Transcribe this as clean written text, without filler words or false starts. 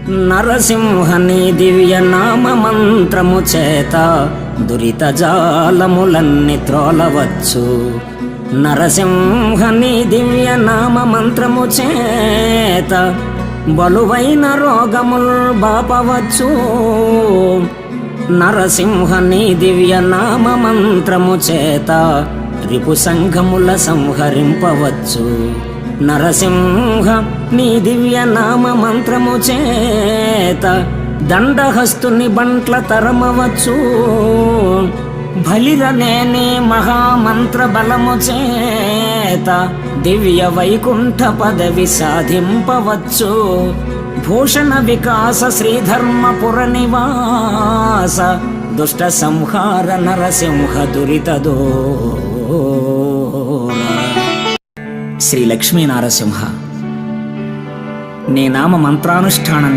నరసింహని దివ్య నామ మంత్రము చేత దురిత జాలములన్నీ త్రోలవచ్చు. నరసింహని దివ్య నామ మంత్రము చేత బలువైన రోగముల్ బాపవచ్చు. నరసింహని దివ్య నామ మంత్రము చేత రిపు సంఘముల సంహరింపవచ్చు. నరసింహ నీ దివ్య నామ మంత్రము చేత దండహస్తుని బంట్ల తరమవచ్చు. బలిరనేని మహామంత్ర బలము చేత దివ్య వైకుంఠ పదవి సాధింపవచ్చు. భూషణ వికాస శ్రీధర్మపుర నివాస దుష్ట సంహార నరసింహ దురితదో. శ్రీ లక్ష్మీ నారసింహ నీ నామ మంత్రానుష్ఠానం